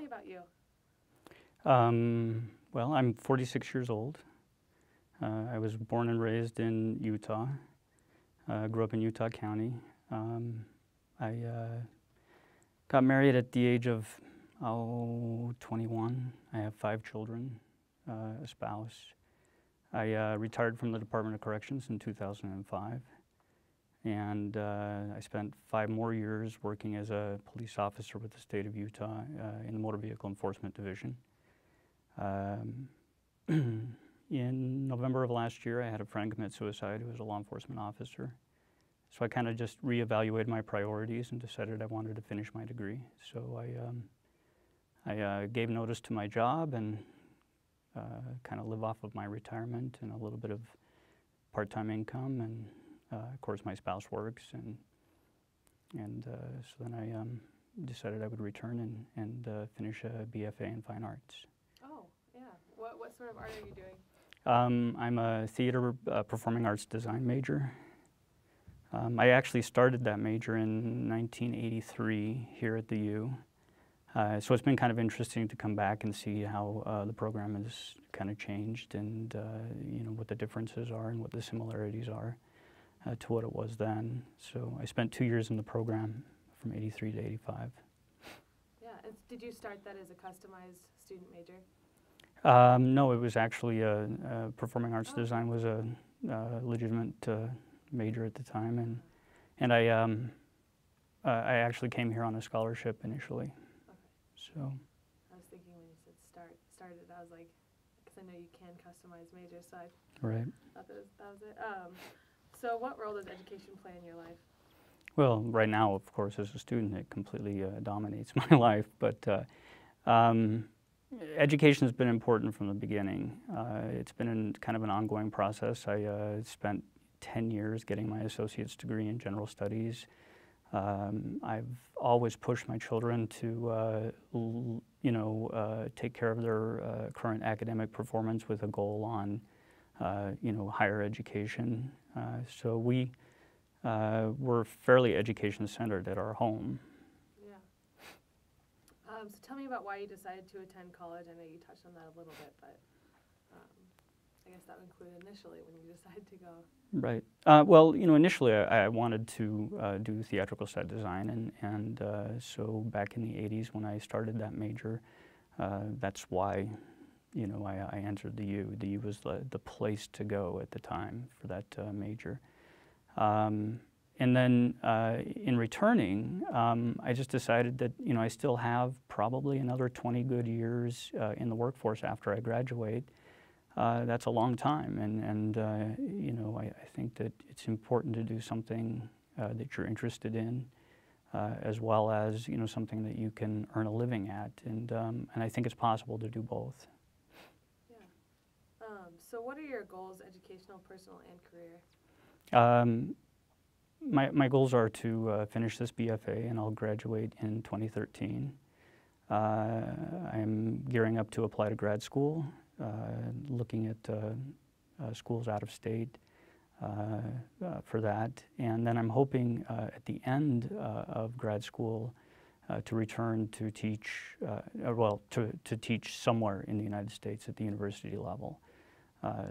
me about you. Well, I'm 46 years old. I was born and raised in Utah. Grew up in Utah County. I got married at the age of 21. I have 5 children, a spouse. I retired from the Department of Corrections in 2005, and I spent 5 more years working as a police officer with the state of Utah in the Motor Vehicle Enforcement Division. In November of last year, I had a friend commit suicide who was a law enforcement officer. So I kind of just reevaluated my priorities and decided I wanted to finish my degree. So I gave notice to my job and kind of live off of my retirement and a little bit of part-time income. And of course, my spouse works. And so then I decided I would return and finish a BFA in Fine Arts. Oh, yeah. What sort of art are you doing? I'm a theater performing arts design major. I actually started that major in 1983 here at the U. So it's been kind of interesting to come back and see how the program has kind of changed and you know, what the differences are and what the similarities are to what it was then. So I spent 2 years in the program from 83 to 85. Yeah, and did you start that as a customized student major? No, it was actually performing arts design was a legitimate major at the time, and I actually came here on a scholarship initially. Okay. So. I was thinking when you said started, I was like, because I know you can customize majors, so I Right. thought that was it. So what role does education play in your life? Well, right now, of course, as a student, it completely dominates my life, but education has been important from the beginning. It's been kind of an ongoing process. I spent 10 years getting my associate's degree in general studies. I've always pushed my children to, you know, take care of their current academic performance with a goal on, you know, higher education. So we're fairly education-centered at our home. Yeah. So tell me about why you decided to attend college. I know you touched on that a little bit, but I guess that would include initially when you decided to go. Right. Well, you know, initially I wanted to do theatrical set design, and so back in the 80s when I started that major, that's why, you know, I entered the U. The U was the place to go at the time for that major. And then in returning, I just decided that, you know, I still have probably another 20 good years in the workforce after I graduate. That's a long time, and you know, I think that it's important to do something that you're interested in, as well as, you know, something that you can earn a living at, and I think it's possible to do both. Yeah. So what are your goals, educational, personal, and career? My goals are to finish this BFA, and I'll graduate in 2013. I'm gearing up to apply to grad school. Looking at schools out of state for that. And then I'm hoping at the end of grad school to return to teach, well, to teach somewhere in the United States at the university level.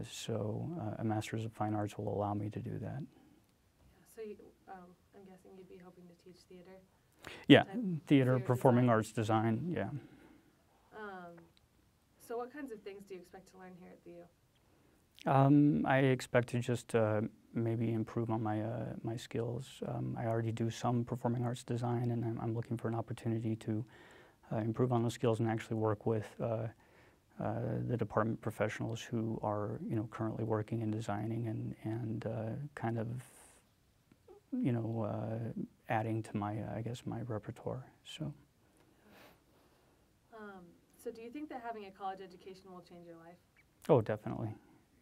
So a Master's of Fine Arts will allow me to do that. Yeah, so I'm guessing you'd be hoping to teach theater? Yeah, theater, performing arts design, yeah. So what kinds of things do you expect to learn here at the U? I expect to just maybe improve on my skills. I already do some performing arts design, and I'm looking for an opportunity to improve on those skills and actually work with the department professionals who are, you know, currently working in designing and kind of, you know, adding to my, I guess, my repertoire. So. So do you think that having a college education will change your life? Oh, definitely.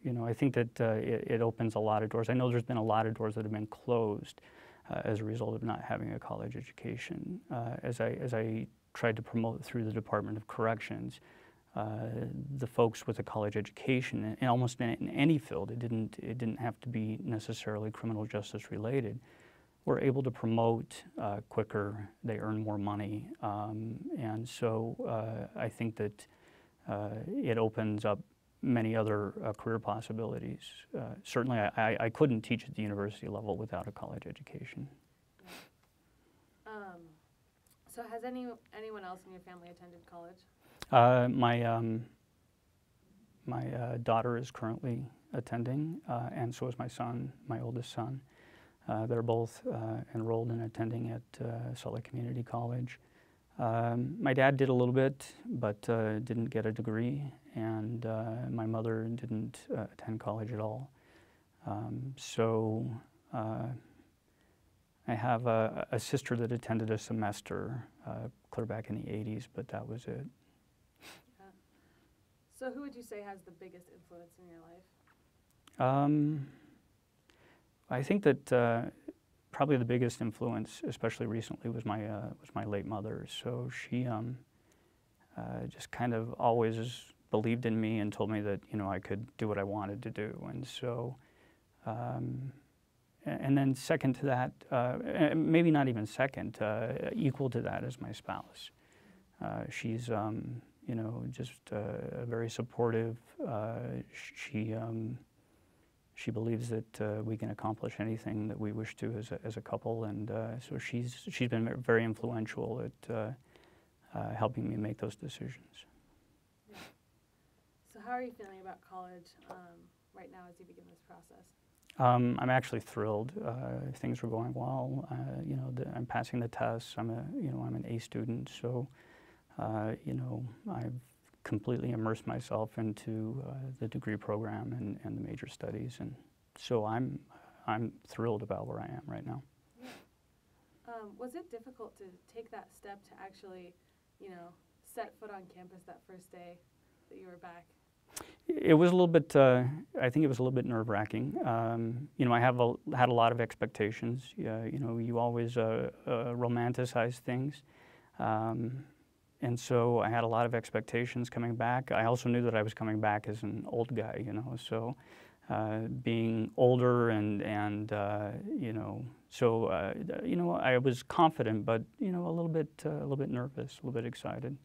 You know, I think that it opens a lot of doors. I know there's been a lot of doors that have been closed as a result of not having a college education. As I tried to promote through the Department of Corrections, the folks with a college education, and almost in any field, it didn't have to be necessarily criminal justice related, we're able to promote quicker, they earn more money. And so I think that it opens up many other career possibilities. Certainly, I couldn't teach at the university level without a college education. So has anyone else in your family attended college? My daughter is currently attending, and so is my son, my oldest son. They're both enrolled and attending at Salt Lake Community College. My dad did a little bit, but didn't get a degree, and my mother didn't attend college at all. So I have a sister that attended a semester clear back in the 80s, but that was it. Yeah. So who would you say has the biggest influence in your life? I think that probably the biggest influence, especially recently, was my late mother. So she just kind of always believed in me and told me that I could do what I wanted to do. And so, and then second to that, maybe not even second, equal to that is my spouse. She's just very supportive. She believes that we can accomplish anything that we wish to as a couple, and so she's been very influential at helping me make those decisions. Yeah. So how are you feeling about college right now as you begin this process? I'm actually thrilled. Things are going well. I'm passing the tests. I'm an A student, so I've completely immersed myself into the degree program and the major studies, and so I'm thrilled about where I am right now. Yeah. Was it difficult to take that step to actually, set foot on campus that first day that you were back? It was a little bit. I think it was a little bit nerve-wracking. I had a lot of expectations. You always romanticize things. And so I had a lot of expectations coming back. I also knew that I was coming back as an old guy, so being older and so I was confident, but a little bit nervous, a little bit excited.